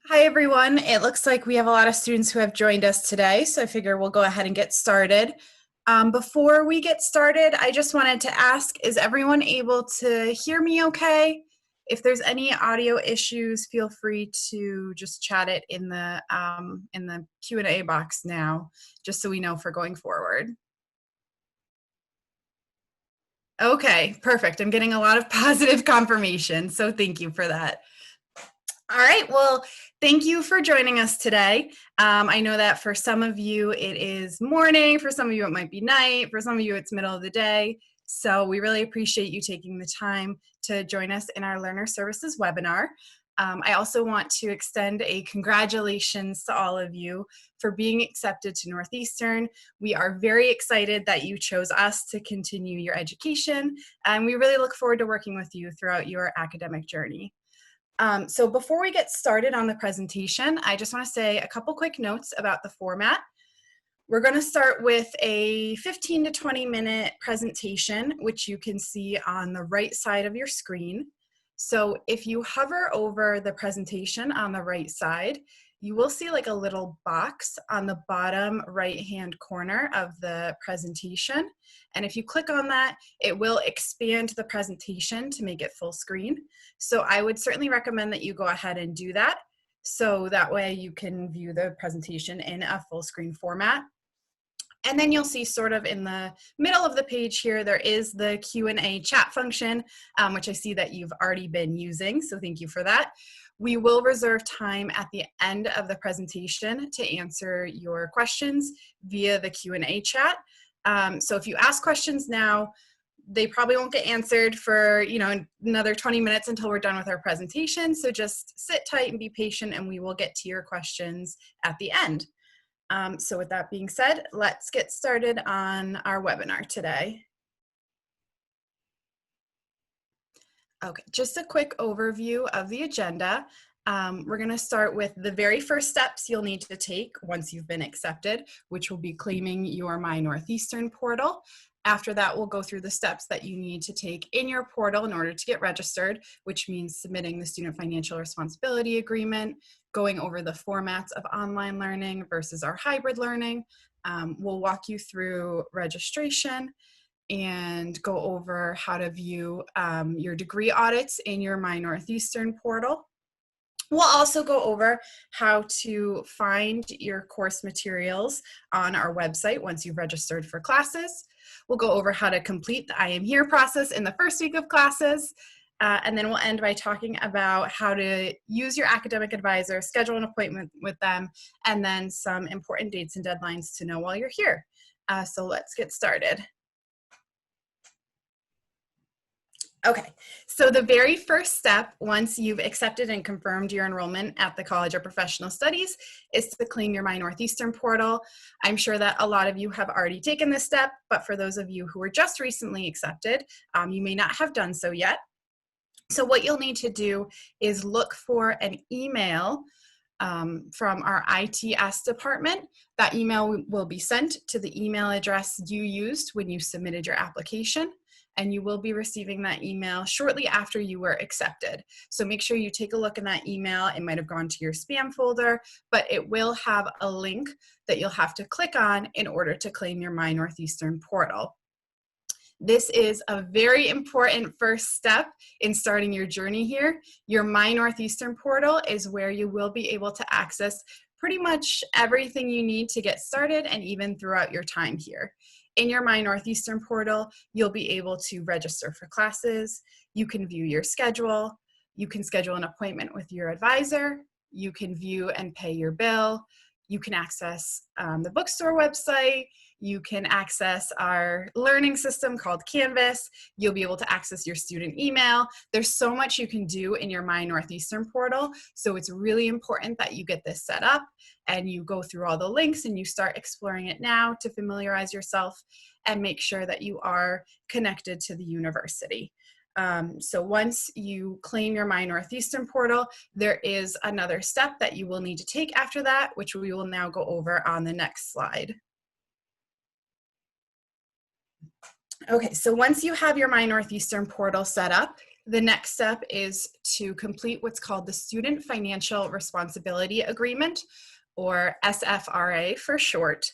Hi, everyone. It looks like we have a lot of students who have joined us today, so I figure we'll go ahead and get started. Before we get started, I just wanted to ask, is everyone able to hear me okay? If there's any audio issues, feel free to just chat it in the Q&A box now, just so we know for going forward. Okay, perfect. I'm getting a lot of positive confirmation, so thank you for that. All right, well, thank you for joining us today. I know that for some of you it is morning, for some of you it might be night, for some of you it's middle of the day. So we really appreciate you taking the time to join us in our Learner Services webinar. I also want to extend a congratulations to all of you for being accepted to Northeastern. We are very excited that you chose us to continue your education, and we really look forward to working with you throughout your academic journey. So before we get started on the presentation, I just want to say a couple quick notes about the format. We're going to start with a 15 to 20 minute presentation, which you can see on the right side of your screen. So if you hover over the presentation on the right side, you will see like a little box on the bottom right-hand corner of the presentation. And if you click on that, it will expand the presentation to make it full screen. So I would certainly recommend that you go ahead and do that. So that way you can view the presentation in a full screen format. And then you'll see sort of in the middle of the page here, there is the Q&A chat function, which I see that you've already been using, so thank you for that. We will reserve time at the end of the presentation to answer your questions via the Q&A chat. So if you ask questions now, they probably won't get answered for another 20 minutes until we're done with our presentation. So just sit tight and be patient, and we will get to your questions at the end. So with that being said, let's get started on our webinar today. Okay, just a quick overview of the agenda. We're going to start with the very first steps you'll need to take once you've been accepted, which will be claiming your My Northeastern portal. After that, we'll go through the steps that you need to take in your portal in order to get registered, which means submitting the Student Financial Responsibility Agreement, going over the formats of online learning versus our hybrid learning. We'll walk you through registration and go over how to view your degree audits in your My Northeastern portal. We'll also go over how to find your course materials on our website once you've registered for classes. We'll go over how to complete the I Am Here process in the first week of classes. And then we'll end by talking about how to use your academic advisor, schedule an appointment with them, and then some important dates and deadlines to know while you're here. So let's get started. Okay, so the very first step, once you've accepted and confirmed your enrollment at the College of Professional Studies, is to claim your My Northeastern portal. I'm sure that a lot of you have already taken this step, but for those of you who were just recently accepted, you may not have done so yet. So what you'll need to do is look for an email from our ITS department. That email will be sent to the email address you used when you submitted your application, and you will be receiving that email shortly after you were accepted. So make sure you take a look in that email. It might have gone to your spam folder, but it will have a link that you'll have to click on in order to claim your My Northeastern portal. This is a very important first step in starting your journey here. Your My Northeastern portal is where you will be able to access pretty much everything you need to get started and even throughout your time here. In your My Northeastern portal, you'll be able to register for classes, you can view your schedule, you can schedule an appointment with your advisor, you can view and pay your bill, you can access the bookstore website, you can access our learning system called Canvas, you'll be able to access your student email. There's so much you can do in your My Northeastern portal, so it's really important that you get this set up and you go through all the links and you start exploring it now to familiarize yourself and make sure that you are connected to the university. So once you claim your My Northeastern portal, there is another step that you will need to take after that, which we will now go over on the next slide. Okay, so once you have your My Northeastern portal set up, The next step is to complete what's called the Student Financial Responsibility Agreement, or SFRA for short.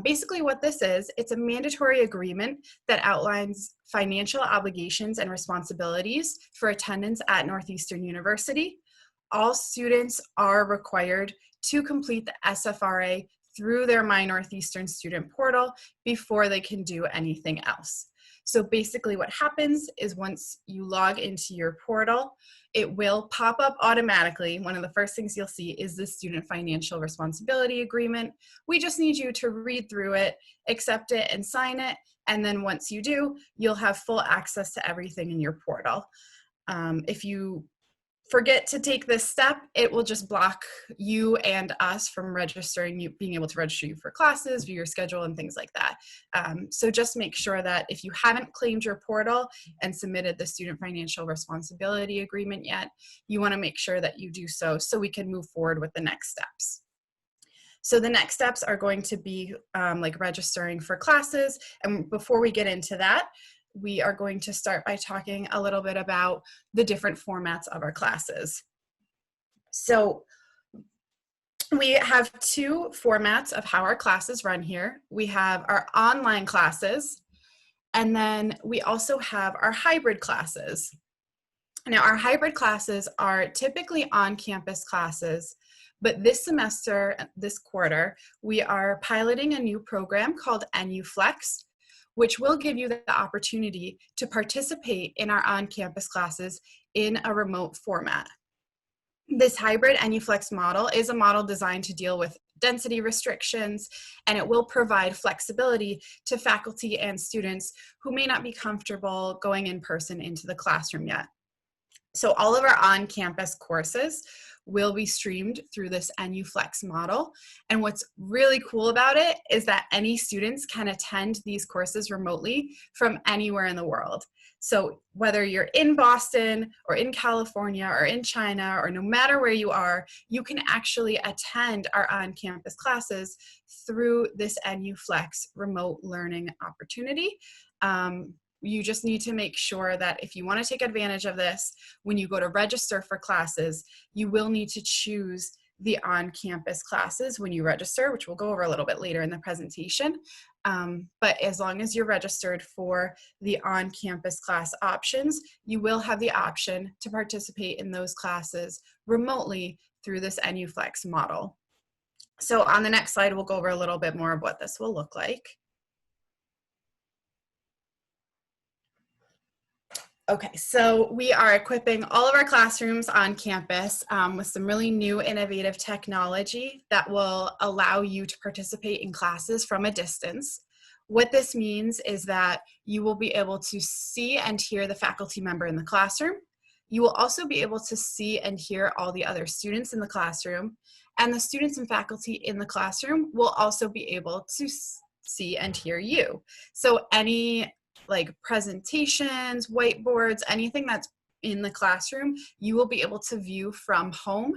Basically what this is, it's a mandatory agreement that outlines financial obligations and responsibilities for attendance at Northeastern University. All students are required to complete the SFRA through their My Northeastern Student Portal before they can do anything else. So basically what happens is once you log into your portal, it will pop up automatically. One of the first things you'll see is the Student Financial Responsibility Agreement. We just need you to read through it, accept it, and sign it. And then once you do, you'll have full access to everything in your portal. If you forget to take this step, it will just block you and us from registering you, being able to register you for classes, view your schedule, and things like that. So just make sure that if you haven't claimed your portal and submitted the Student Financial Responsibility Agreement yet, you want to make sure that you do so we can move forward with the next steps. So the next steps are going to be like registering for classes. And before we get into that, we are going to start by talking a little bit about the different formats of our classes. So we have two formats of how our classes run here. We have our online classes, and then we also have our hybrid classes. Now, our hybrid classes are typically on-campus classes, but this semester, this quarter, we are piloting a new program called NUFlex, which will give you the opportunity to participate in our on-campus classes in a remote format. This hybrid NUFlex model is a model designed to deal with density restrictions, and it will provide flexibility to faculty and students who may not be comfortable going in person into the classroom yet. So all of our on-campus courses will be streamed through this NUFlex model. And what's really cool about it is that any students can attend these courses remotely from anywhere in the world. So whether you're in Boston or in California or in China, or no matter where you are, you can actually attend our on-campus classes through this NUFlex remote learning opportunity. You just need to make sure that if you want to take advantage of this, when you go to register for classes, you will need to choose the on-campus classes when you register, which we'll go over a little bit later in the presentation. But as long as you're registered for the on-campus class options, you will have the option to participate in those classes remotely through this NUFlex model. So on the next slide, we'll go over a little bit more of what this will look like. Okay, so we are equipping all of our classrooms on campus with some really new innovative technology that will allow you to participate in classes from a distance. What this means is that you will be able to see and hear the faculty member in the classroom. You will also be able to see and hear all the other students in the classroom, and the students and faculty in the classroom will also be able to see and hear you. So any like presentations, whiteboards, anything that's in the classroom, you will be able to view from home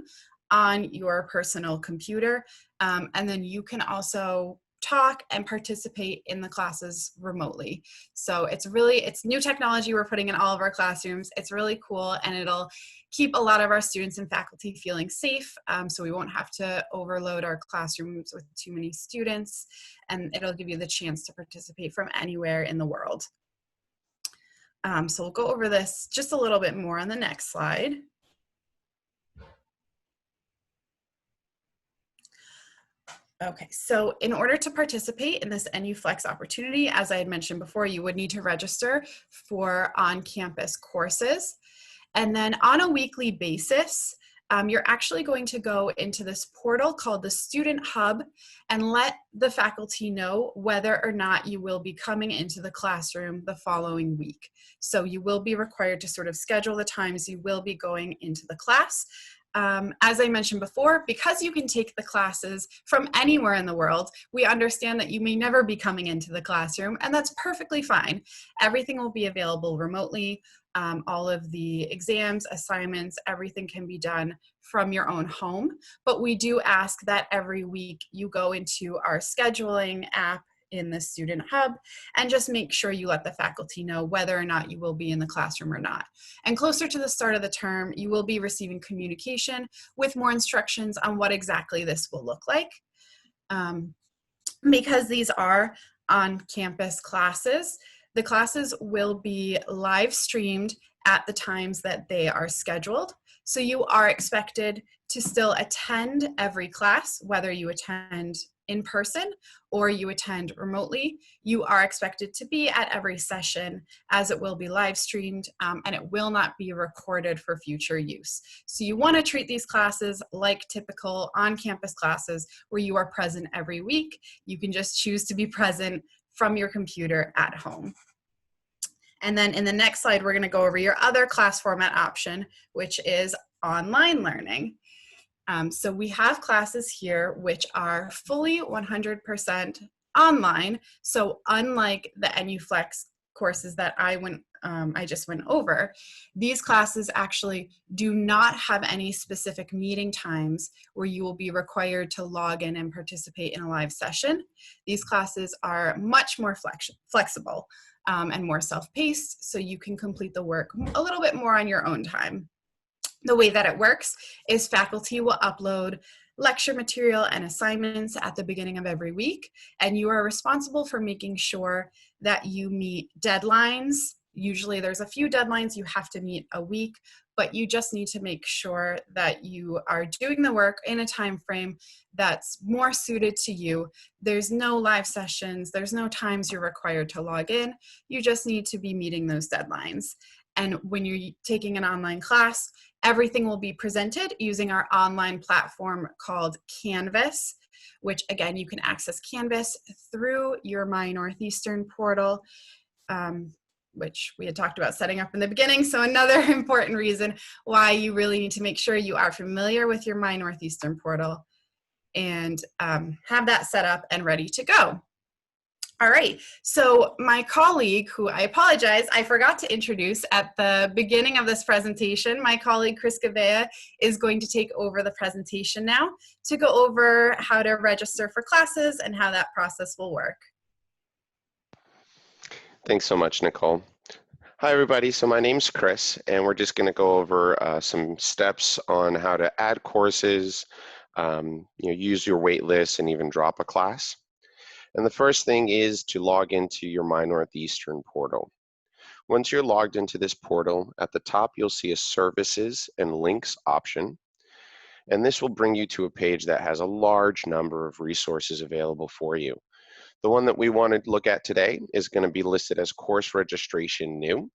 on your personal computer. And then you can also talk and participate in the classes remotely. So it's new technology we're putting in all of our classrooms. It's really cool, and it'll keep a lot of our students and faculty feeling safe, so we won't have to overload our classrooms with too many students, and it'll give you the chance to participate from anywhere in the world. So we'll go over this just a little bit more on the next slide. Okay, so in order to participate in this NUFlex opportunity, as I had mentioned before, you would need to register for on-campus courses. And then on a weekly basis, you're actually going to go into this portal called the Student Hub and let the faculty know whether or not you will be coming into the classroom the following week. So you will be required to sort of schedule the times you will be going into the class. As I mentioned before, because you can take the classes from anywhere in the world, we understand that you may never be coming into the classroom, and that's perfectly fine. Everything will be available remotely. All of the exams, assignments, everything can be done from your own home. But we do ask that every week you go into our scheduling app in the student hub, and just make sure you let the faculty know whether or not you will be in the classroom or not. And closer to the start of the term, you will be receiving communication with more instructions on what exactly this will look like. Because these are on-campus classes, the classes will be live streamed at the times that they are scheduled. So you are expected to still attend every class, whether you attend in person or you attend remotely. You are expected to be at every session, as it will be live streamed, and it will not be recorded for future use. So you want to treat these classes like typical on-campus classes where you are present every week. You can just choose to be present from your computer at home. And then in the next slide, we're going to go over your other class format option, which is online learning. So we have classes here which are fully 100% online. So unlike the NUFlex courses that I just went over, these classes actually do not have any specific meeting times where you will be required to log in and participate in a live session. These classes are much more flexible and more self-paced, so you can complete the work a little bit more on your own time. The way that it works is faculty will upload lecture material and assignments at the beginning of every week, and you are responsible for making sure that you meet deadlines. Usually there's a few deadlines you have to meet a week, but you just need to make sure that you are doing the work in a time frame that's more suited to you. There's no live sessions, there's no times you're required to log in. You just need to be meeting those deadlines. And when you're taking an online class, everything will be presented using our online platform called Canvas, which again, you can access Canvas through your My Northeastern portal, which we had talked about setting up in the beginning. So another important reason why you really need to make sure you are familiar with your My Northeastern portal and have that set up and ready to go. All right, so my colleague, who I apologize, I forgot to introduce at the beginning of this presentation, my colleague Chris Gavea is going to take over the presentation now to go over how to register for classes and how that process will work. Thanks so much, Nicole. Hi, everybody. So my name's Chris, and we're just going to go over some steps on how to add courses, use your wait list, and even drop a class. And the first thing is to log into your My Northeastern portal. Once you're logged into this portal, at the top you'll see a Services and Links option. And this will bring you to a page that has a large number of resources available for you. The one that we want to look at today is going to be listed as Course Registration New.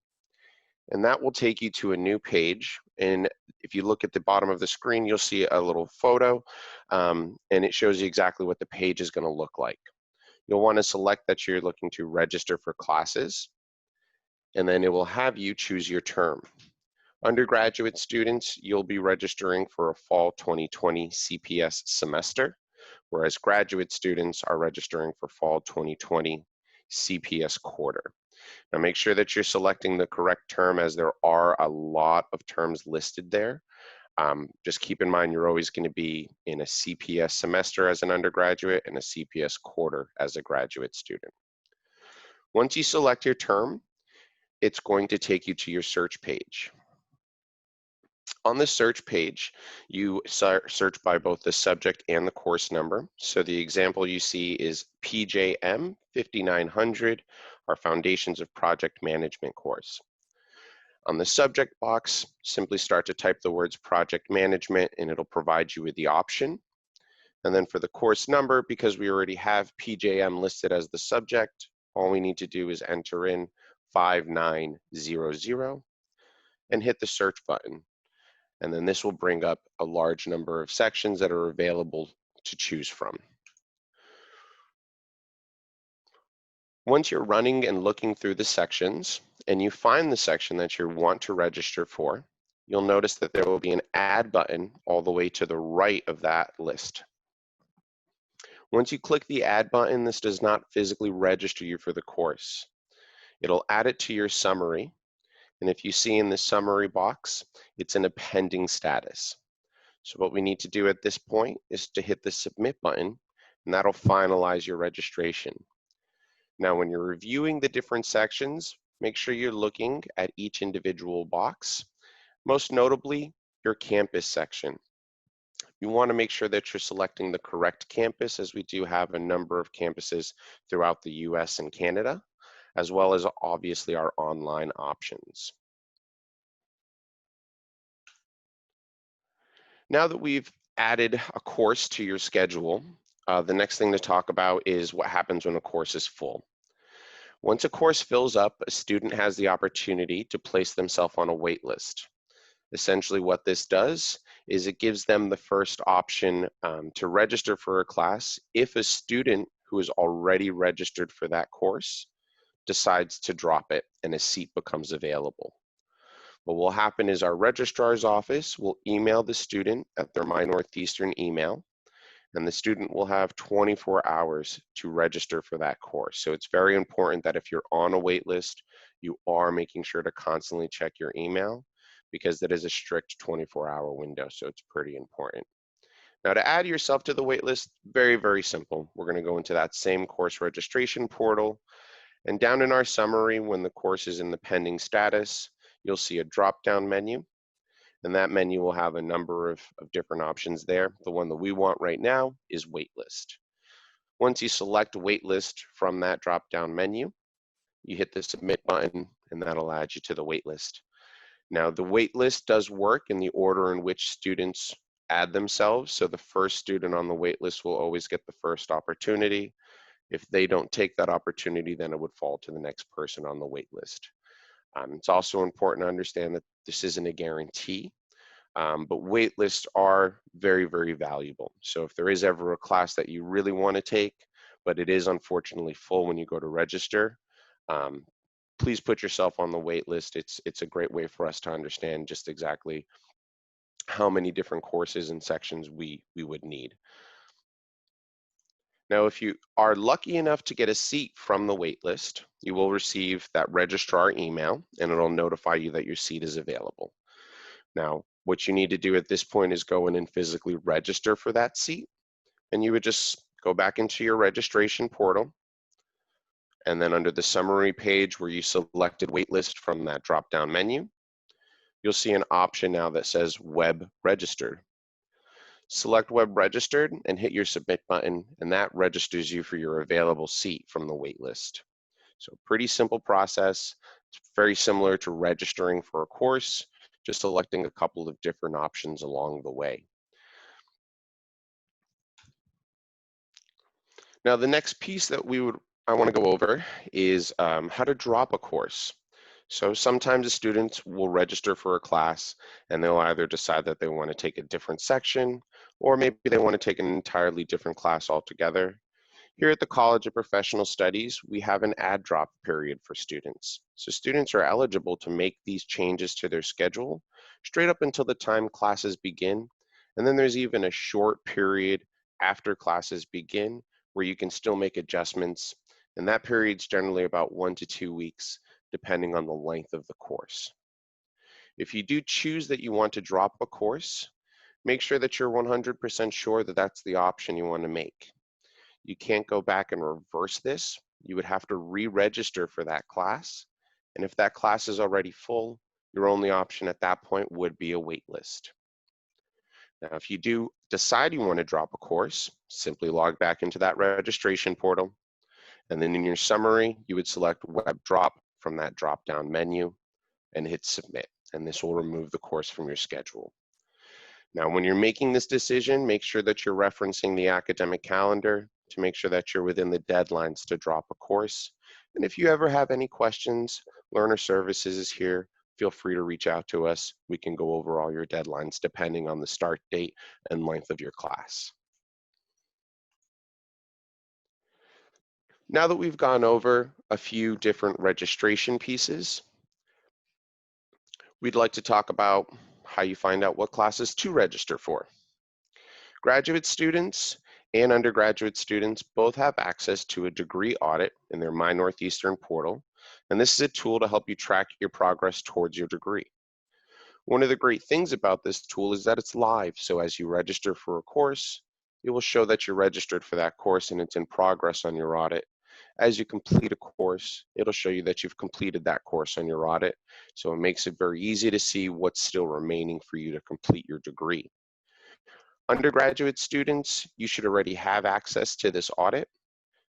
And that will take you to a new page. And if you look at the bottom of the screen, you'll see a little photo, and it shows you exactly what the page is going to look like. You'll want to select that you're looking to register for classes, and then it will have you choose your term. Undergraduate students, you'll be registering for a fall 2020 CPS semester, whereas graduate students are registering for fall 2020 CPS quarter. Now make sure that you're selecting the correct term, as there are a lot of terms listed there. Just keep in mind you're always going to be in a CPS semester as an undergraduate and a CPS quarter as a graduate student. Once you select your term, it's going to take you to your search page. On the search page, you search by both the subject and the course number. So the example you see is PJM 5900, our Foundations of Project Management course. On the subject box, simply start to type the words project management, and it'll provide you with the option. And then for the course number, because we already have PJM listed as the subject, all we need to do is enter in 5900 and hit the search button. And then this will bring up a large number of sections that are available to choose from. Once you're running and looking through the sections and you find the section that you want to register for, you'll notice that there will be an add button all the way to the right of that list. Once you click the add button, this does not physically register you for the course. It'll add it to your summary. And if you see in the summary box, it's in a pending status. So what we need to do at this point is to hit the submit button, and that'll finalize your registration. Now, when you're reviewing the different sections, make sure you're looking at each individual box, most notably your campus section. You want to make sure that you're selecting the correct campus, as we do have a number of campuses throughout the US and Canada, as well as obviously our online options. Now that we've added a course to your schedule, the next thing to talk about is what happens when a course is full. Once a course fills up, a student has the opportunity to place themselves on a wait list. Essentially what this does is it gives them the first option to register for a class if a student who is already registered for that course decides to drop it and a seat becomes available. What will happen is our registrar's office will email the student at their My Northeastern email, and the student will have 24 hours to register for that course. So it's very important that if you're on a wait list, you are making sure to constantly check your email, because that is a strict 24-hour window, so it's pretty important. Now, to add yourself to the wait list, very, very simple. We're going to go into that same course registration portal, and down in our summary, when the course is in the pending status, you'll see a drop-down menu, and that menu will have a number of different options there. The one that we want right now is waitlist. Once you select waitlist from that drop-down menu, you hit the submit button, and that'll add you to the waitlist. Now, the waitlist does work in the order in which students add themselves. So the first student on the waitlist will always get the first opportunity. If they don't take that opportunity, then it would fall to the next person on the waitlist. It's also important to understand that this isn't a guarantee, but waitlists are very, very valuable. So if there is ever a class that you really want to take, but it is unfortunately full when you go to register, please put yourself on the wait list. It's a great way for us to understand just exactly how many different courses and sections we would need. Now, if you are lucky enough to get a seat from the wait list, you will receive that registrar email, and it'll notify you that your seat is available. Now, what you need to do at this point is go in and physically register for that seat, and you would just go back into your registration portal, and then under the summary page where you selected waitlist from that drop-down menu, you'll see an option now that says web registered. Select web registered and hit your submit button, and that registers you for your available seat from the waitlist. So pretty simple process. It's very similar to registering for a course, just selecting a couple of different options along the way. Now, the next piece that I want to go over is how to drop a course. So sometimes the students will register for a class and they'll either decide that they want to take a different section, or maybe they want to take an entirely different class altogether. Here at the College of Professional Studies, we have an add drop period for students. So students are eligible to make these changes to their schedule straight up until the time classes begin. And then there's even a short period after classes begin where you can still make adjustments. And that period's generally about 1 to 2 weeks, depending on the length of the course. If you do choose that you want to drop a course, make sure that you're 100% sure that that's the option you want to make. You can't go back and reverse this. You would have to re-register for that class. And if that class is already full, your only option at that point would be a wait list. Now, if you do decide you want to drop a course, simply log back into that registration portal. And then in your summary, you would select web drop from that drop-down menu and hit submit. And this will remove the course from your schedule. Now, when you're making this decision, make sure that you're referencing the academic calendar to make sure that you're within the deadlines to drop a course. And if you ever have any questions, Learner Services is here. Feel free to reach out to us. We can go over all your deadlines depending on the start date and length of your class. Now that we've gone over a few different registration pieces, we'd like to talk about how you find out what classes to register for. Graduate students and undergraduate students both have access to a degree audit in their My Northeastern Portal, and this is a tool to help you track your progress towards your degree. One of the great things about this tool is that it's live, so as you register for a course, it will show that you're registered for that course and it's in progress on your audit. As you complete a course, it'll show you that you've completed that course on your audit. So it makes it very easy to see what's still remaining for you to complete your degree. Undergraduate students, you should already have access to this audit.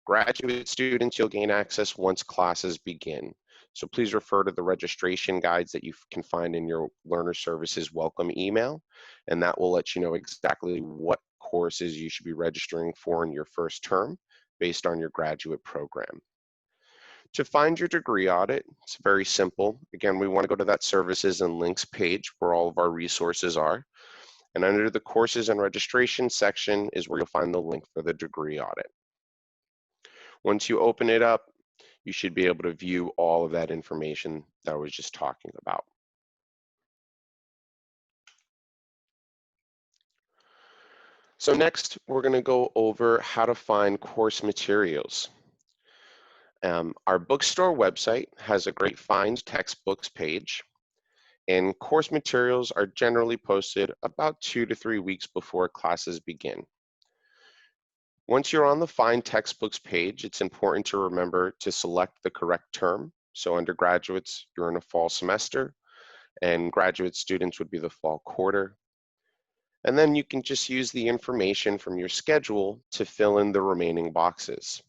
Graduate students, you'll gain access once classes begin. So please refer to the registration guides that you can find in your Learner Services welcome email, and that will let you know exactly what courses you should be registering for in your first term based on your graduate program. To find your degree audit, it's very simple. Again, we want to go to that services and links page where all of our resources are. And under the courses and registration section is where you'll find the link for the degree audit. Once you open it up, you should be able to view all of that information that I was just talking about. So next, we're going to go over how to find course materials. Our bookstore website has a great Find Textbooks page, and course materials are generally posted about 2 to 3 weeks before classes begin. Once you're on the Find Textbooks page, it's important to remember to select the correct term. So undergraduates, you're in a fall semester, and graduate students would be the fall quarter. And then you can just use the information from your schedule to fill in the remaining boxes.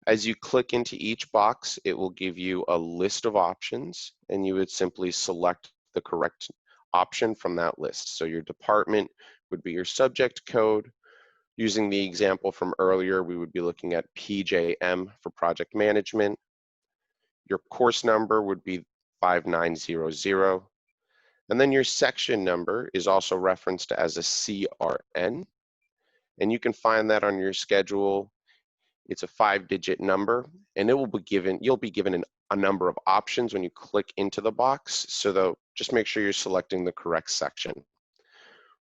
As you click into each box, it will give you a list of options, and you would simply select the correct option from that list. So your department would be your subject code. Using the example from earlier, we would be looking at PJM for project management. Your course number would be 5900. And then your section number is also referenced as a CRN. And you can find that on your schedule. It's a 5-digit number, and you'll be given a number of options when you click into the box. So just make sure you're selecting the correct section.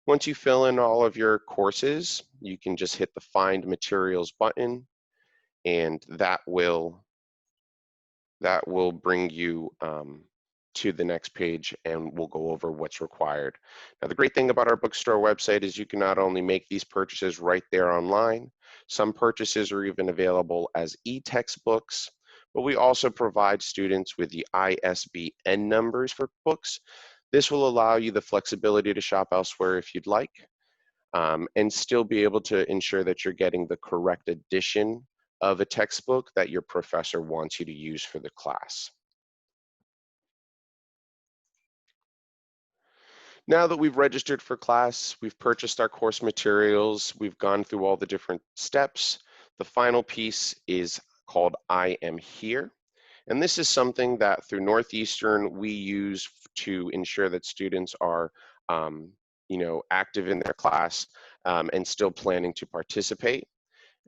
Once you fill in all of your courses, you can just hit the Find Materials button, and that will bring you to the next page, and we'll go over what's required. Now, the great thing about our bookstore website is you can not only make these purchases right there online, some purchases are even available as e-textbooks, but we also provide students with the ISBN numbers for books. This will allow you the flexibility to shop elsewhere if you'd like, and still be able to ensure that you're getting the correct edition of a textbook that your professor wants you to use for the class. Now that we've registered for class, we've purchased our course materials, we've gone through all the different steps, the final piece is called I Am Here. And this is something that through Northeastern we use to ensure that students are active in their class and still planning to participate.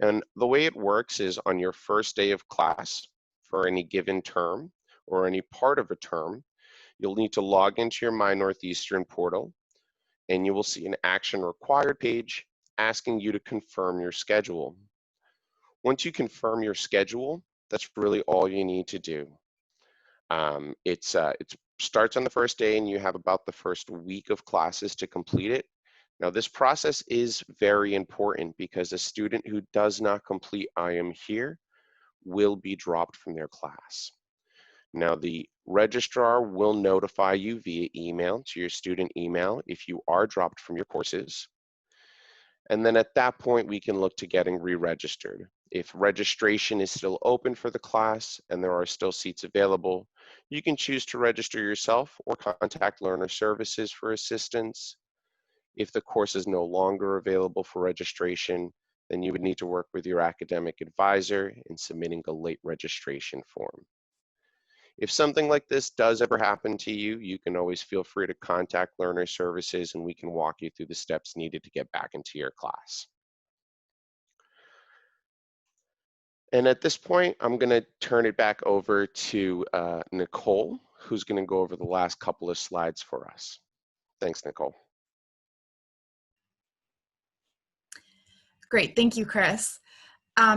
And the way it works is on your first day of class for any given term or any part of a term, you'll need to log into your My Northeastern portal, and you will see an action required page asking you to confirm your schedule. Once you confirm your schedule, that's really all you need to do. It starts on the first day, and you have about the first week of classes to complete it. Now, this process is very important because a student who does not complete I Am Here will be dropped from their class. Now, the registrar will notify you via email to your student email if you are dropped from your courses. And then at that point, we can look to getting re-registered. If registration is still open for the class and there are still seats available, you can choose to register yourself or contact Learner Services for assistance. If the course is no longer available for registration, then you would need to work with your academic advisor in submitting a late registration form. If something like this does ever happen to you, you can always feel free to contact Learner Services and we can walk you through the steps needed to get back into your class. And at this point, I'm going to turn it back over to Nicole, who's going to go over the last couple of slides for us. Thanks, Nicole. Great, thank you, Chris.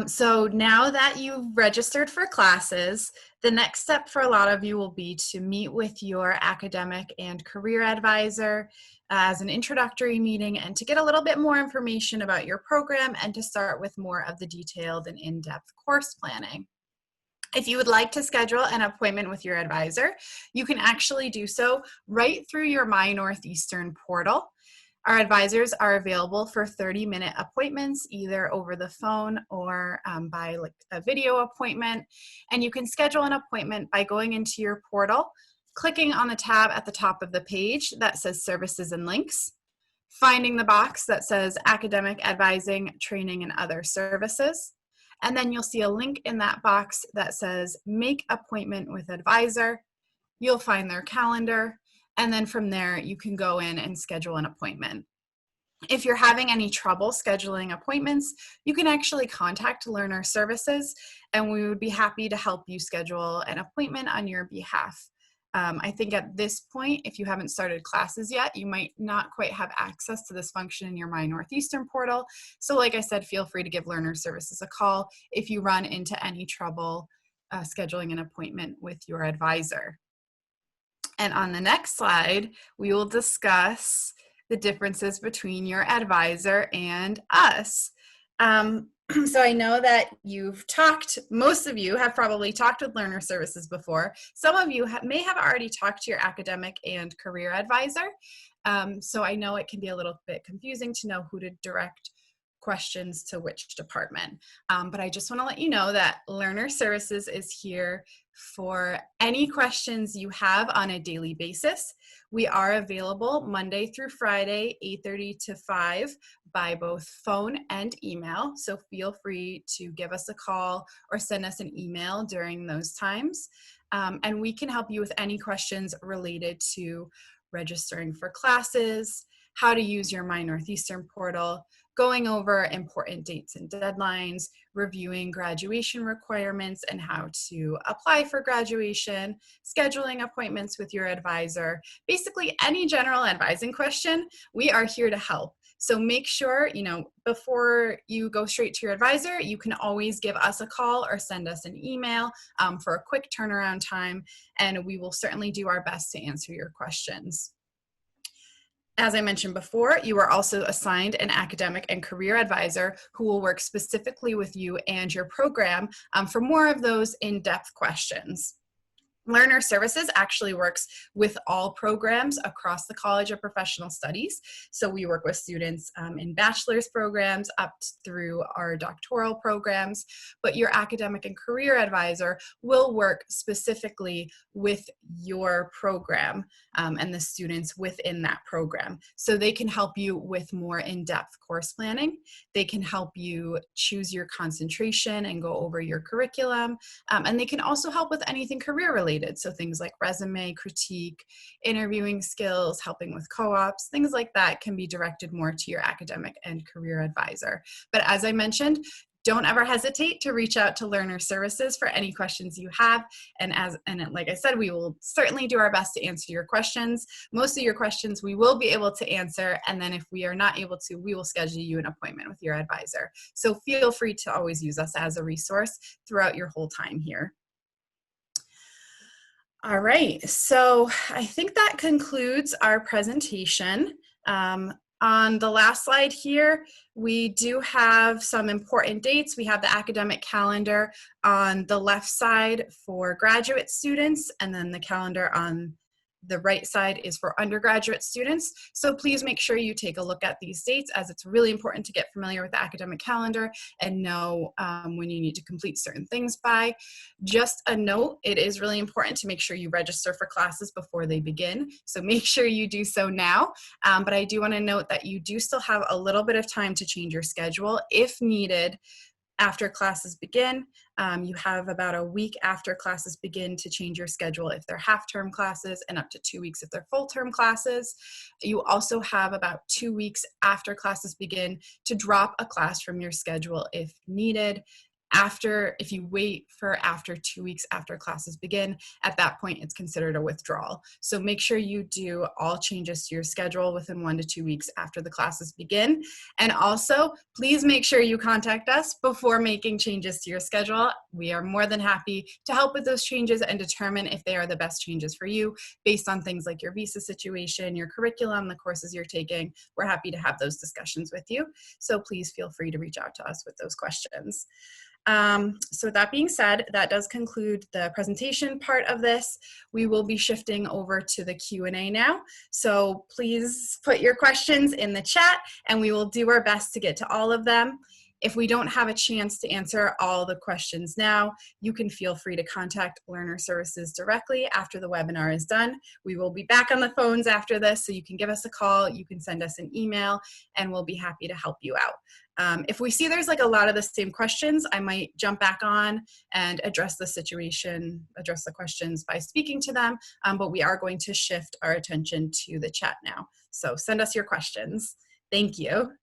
So now that you've registered for classes, The next step for a lot of you will be to meet with your academic and career advisor as an introductory meeting and to get a little bit more information about your program and to start with more of the detailed and in-depth course planning. If you would like to schedule an appointment with your advisor, you can actually do so right through your My Northeastern portal. Our advisors are available for 30-minute appointments, either over the phone or by a video appointment. And you can schedule an appointment by going into your portal, clicking on the tab at the top of the page that says Services and Links, finding the box that says Academic Advising, Training, and Other Services. And then you'll see a link in that box that says Make Appointment with Advisor. You'll find their calendar. And then from there, you can go in and schedule an appointment. If you're having any trouble scheduling appointments, you can actually contact Learner Services, and we would be happy to help you schedule an appointment on your behalf. I think at this point, if you haven't started classes yet, you might not quite have access to this function in your My Northeastern portal. So like I said, feel free to give Learner Services a call if you run into any trouble scheduling an appointment with your advisor. And on the next slide, we will discuss the differences between your advisor and us. So I know that most of you have probably talked with Learner Services before. Some of you may have already talked to your academic and career advisor. So I know it can be a little bit confusing to know who to direct questions to which department. But I just want to let you know that Learner Services is here for any questions you have on a daily basis. We are available Monday through Friday, 8:30 to 5 by both phone and email. So feel free to give us a call or send us an email during those times. And we can help you with any questions related to registering for classes, how to use your My Northeastern portal, going over important dates and deadlines, reviewing graduation requirements and how to apply for graduation, scheduling appointments with your advisor, basically any general advising question, we are here to help. So make sure, before you go straight to your advisor, you can always give us a call or send us an email for a quick turnaround time, and we will certainly do our best to answer your questions. As I mentioned before, you are also assigned an academic and career advisor who will work specifically with you and your program for more of those in-depth questions. Learner Services actually works with all programs across the College of Professional Studies. So we work with students in bachelor's programs up through our doctoral programs, but your academic and career advisor will work specifically with your program and the students within that program. So they can help you with more in-depth course planning. They can help you choose your concentration and go over your curriculum. And they can also help with anything career related. So things like resume critique, interviewing skills, helping with co-ops, things like that can be directed more to your academic and career advisor. But as I mentioned, don't ever hesitate to reach out to Learner Services for any questions you have. And like I said, we will certainly do our best to answer your questions. Most of your questions we will be able to answer. And then if we are not able to, we will schedule you an appointment with your advisor. So feel free to always use us as a resource throughout your whole time here. All right, so I think that concludes our presentation. On the last slide here, we do have some important dates. We have the academic calendar on the left side for graduate students, and then the calendar on the right side is for undergraduate students. So please make sure you take a look at these dates, as it's really important to get familiar with the academic calendar and know when you need to complete certain things by. Just a note, it is really important to make sure you register for classes before they begin. So make sure you do so now. But I do want to note that you do still have a little bit of time to change your schedule if needed. After classes begin, you have about a week after classes begin to change your schedule if they're half-term classes, and up to 2 weeks if they're full-term classes. You also have about 2 weeks after classes begin to drop a class from your schedule if needed. If you wait for after 2 weeks after classes begin, at that point it's considered a withdrawal. So make sure you do all changes to your schedule within 1 to 2 weeks after the classes begin. And also, please make sure you contact us before making changes to your schedule. We are more than happy to help with those changes and determine if they are the best changes for you based on things like your visa situation, your curriculum, the courses you're taking. We're happy to have those discussions with you. So please feel free to reach out to us with those questions. So with that being said, that does conclude the presentation part of this. We will be shifting over to the Q&A now. So please put your questions in the chat and we will do our best to get to all of them. If we don't have a chance to answer all the questions now, you can feel free to contact Learner Services directly after the webinar is done. We will be back on the phones after this, so you can give us a call, you can send us an email, and we'll be happy to help you out. If we see there's like a lot of the same questions, I might jump back on and address the situation, address the questions by speaking to them, but we are going to shift our attention to the chat now. So send us your questions. Thank you.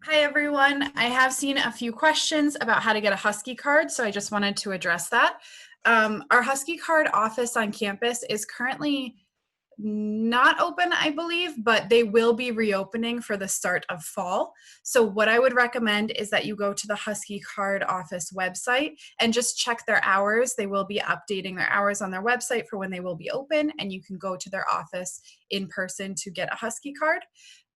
Hi, everyone. I have seen a few questions about how to get a Husky Card, so I just wanted to address that. Our Husky Card office on campus is currently not open, I believe, but they will be reopening for the start of fall. So what I would recommend is that you go to the Husky Card office website and just check their hours. They will be updating their hours on their website for when they will be open, and you can go to their office in person to get a Husky Card.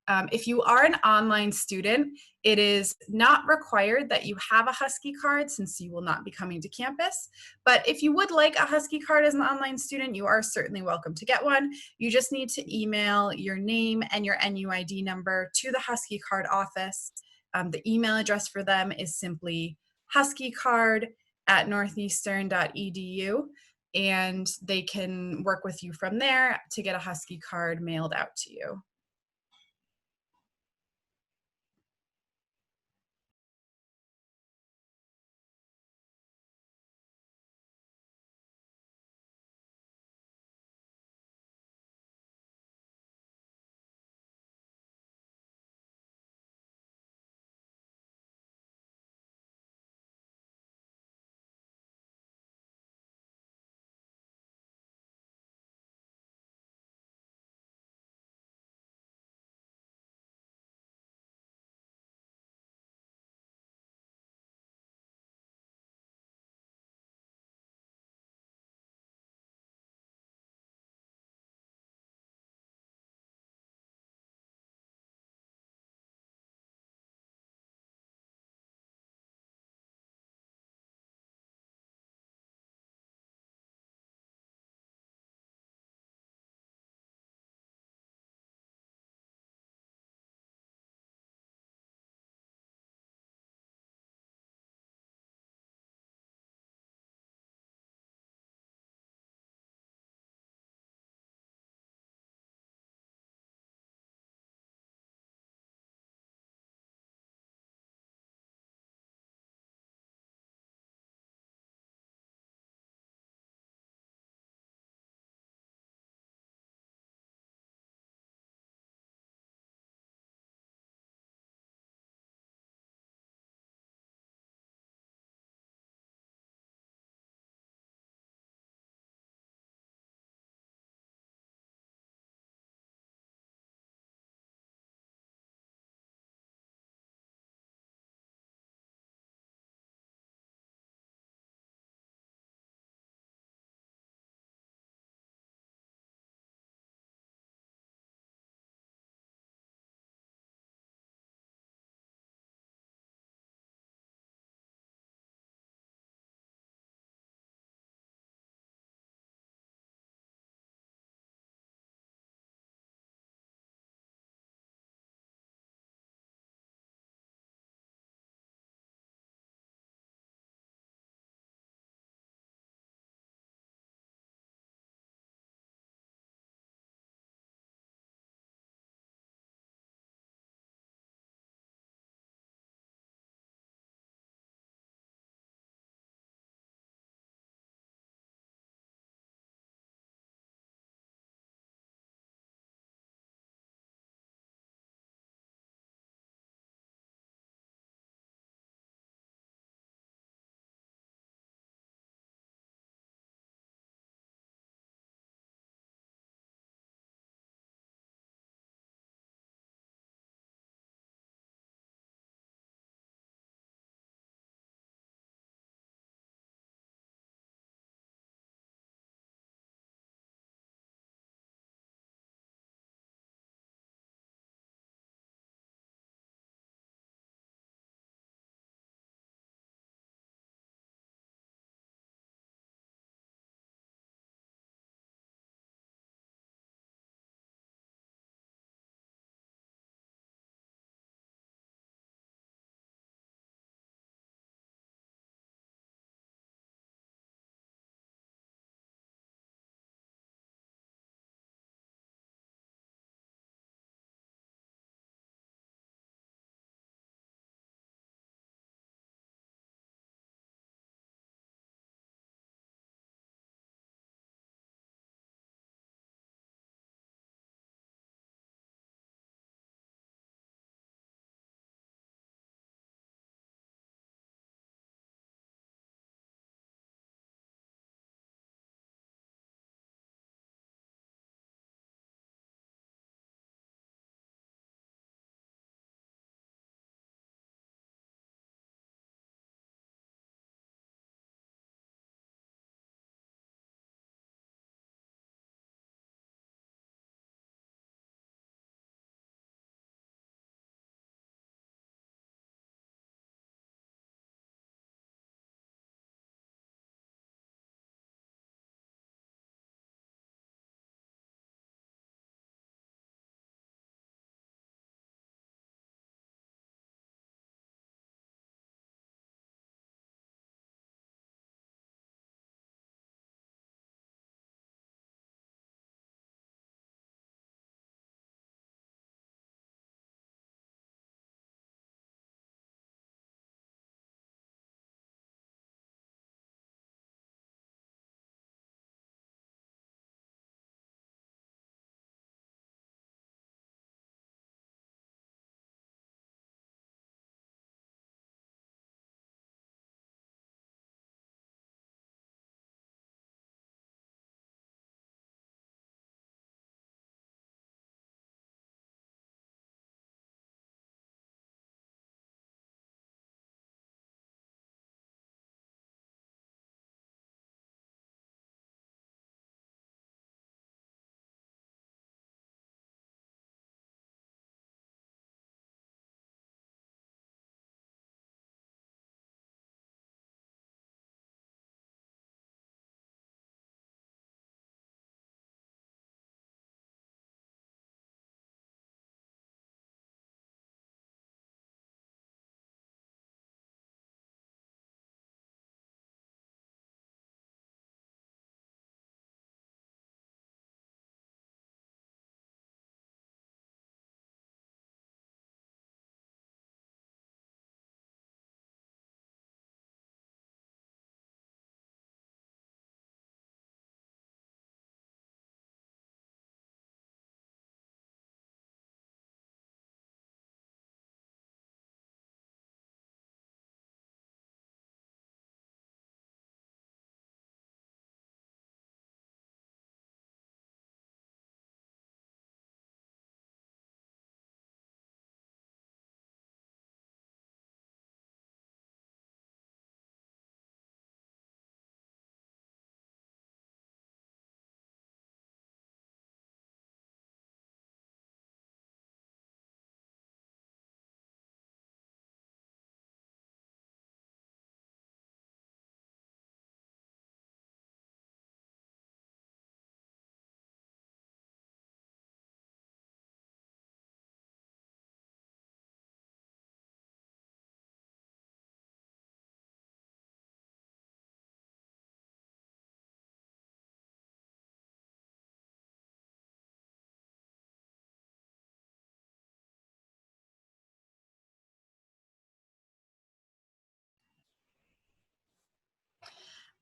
If you are an online student, it is not required that you have a Husky card since you will not be coming to campus. But if you would like a Husky card as an online student, you are certainly welcome to get one. You just need to email your name and your NUID number to the Husky Card office. The email address for them is simply huskycard@northeastern.edu, and they can work with you from there to get a Husky card mailed out to you.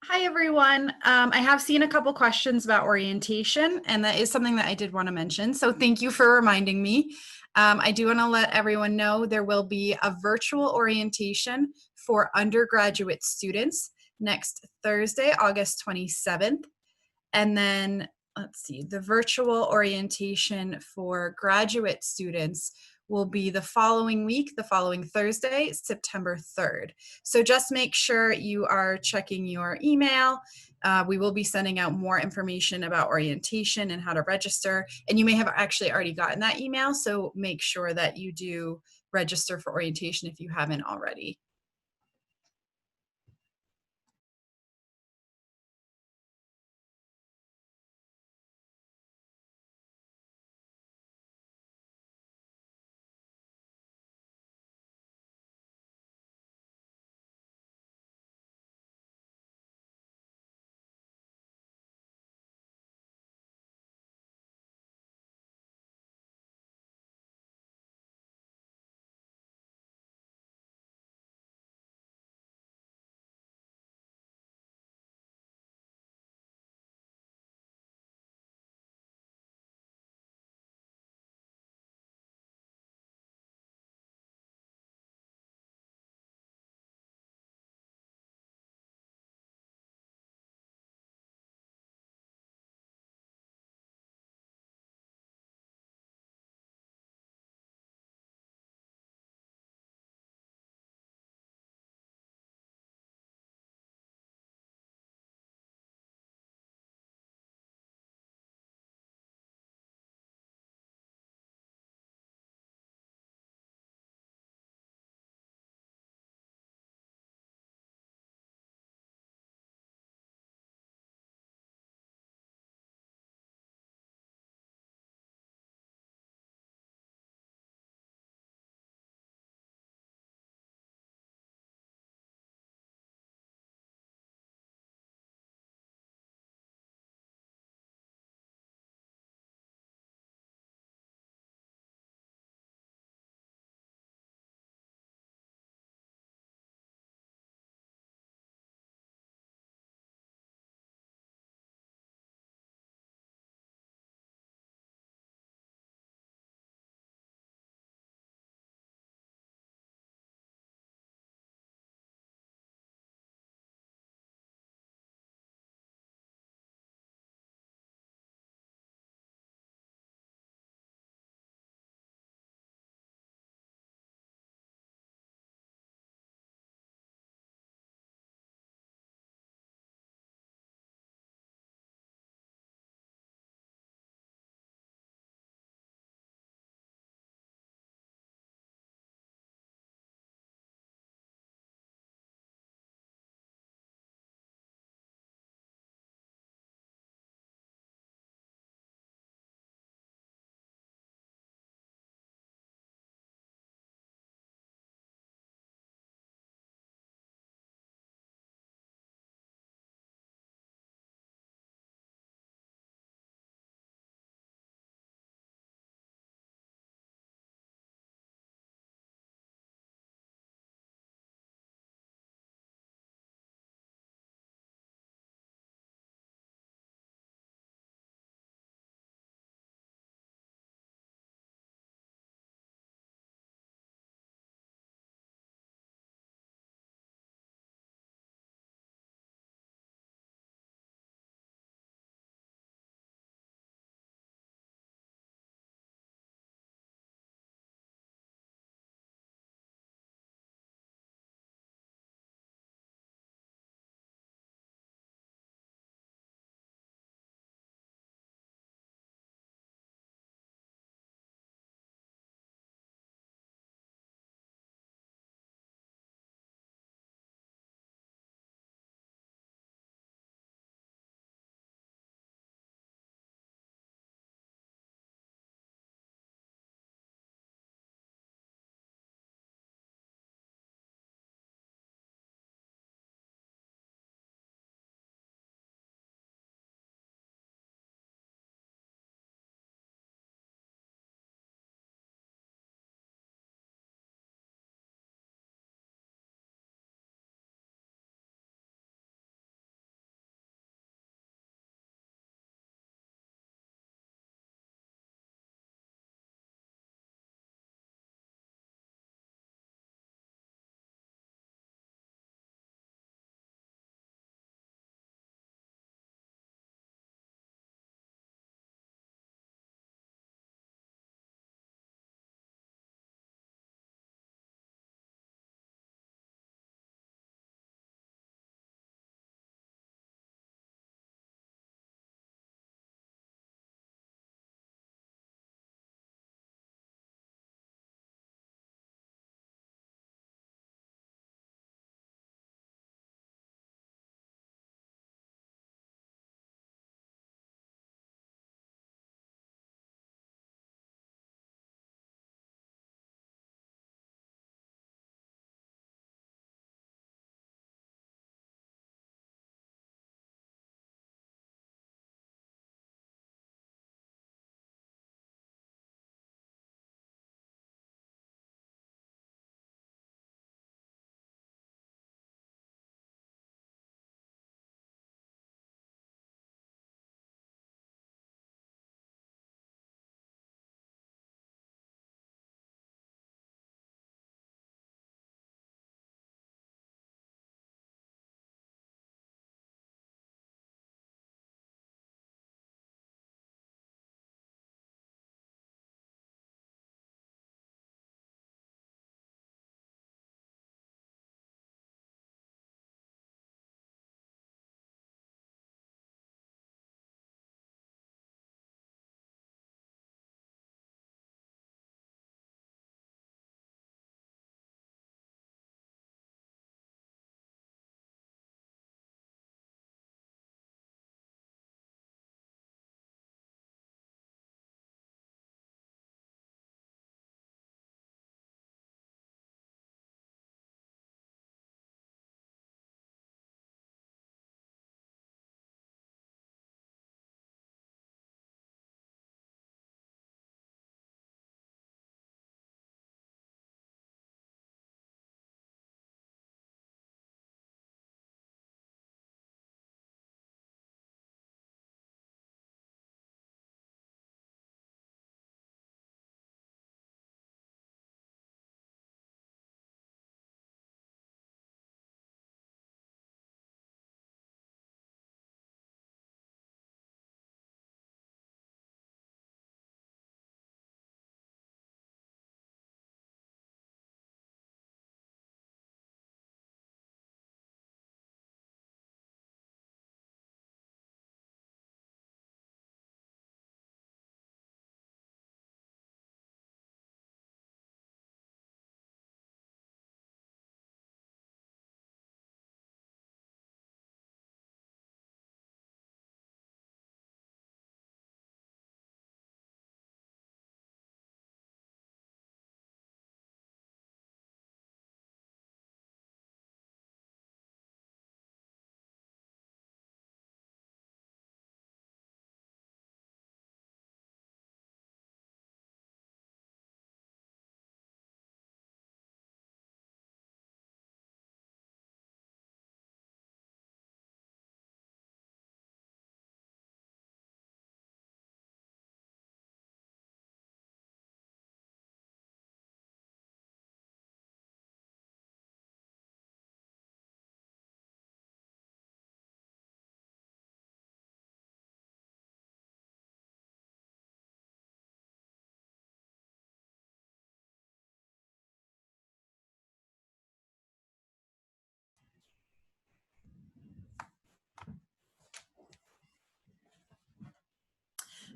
Hi, everyone. I have seen a couple questions about orientation, and that is something that I did want to mention. So thank you for reminding me. I do want to let everyone know there will be a virtual orientation for undergraduate students next Thursday, August 27th. And then, let's see, the virtual orientation for graduate students will be the following week, the following Thursday, September 3rd. So just make sure you are checking your email. We will be sending out more information about orientation and how to register. And you may have actually already gotten that email, so make sure that you do register for orientation if you haven't already.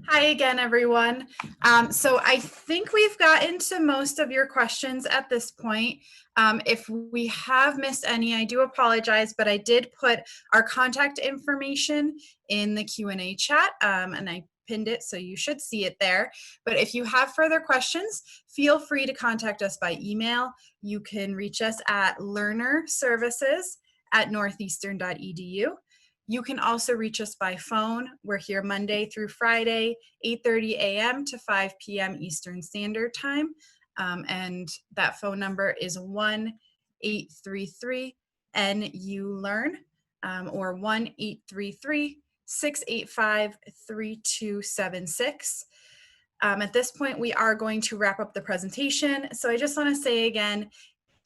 Hi again, everyone. So I think we've gotten to most of your questions at this point. If we have missed any, I do apologize, but I did put our contact information in the Q&A chat, and I pinned it, so you should see it there. But if you have further questions, feel free to contact us by email. You can reach us at learnerservices@northeastern.edu. You can also reach us by phone. We're here Monday through Friday, 8:30 a.m. to 5 p.m. Eastern Standard Time. And that phone number is 1-833-NU-LEARN or 1-833-685-3276. At this point, we are going to wrap up the presentation. So I just want to say again,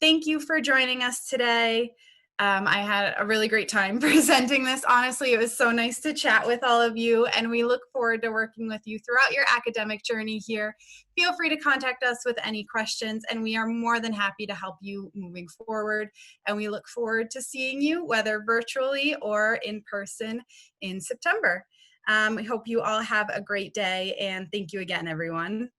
thank you for joining us today. I had a really great time presenting this. Honestly, it was so nice to chat with all of you, and we look forward to working with you throughout your academic journey here. Feel free to contact us with any questions, and we are more than happy to help you moving forward. And we look forward to seeing you, whether virtually or in person, in September. We hope you all have a great day, and thank you again, everyone.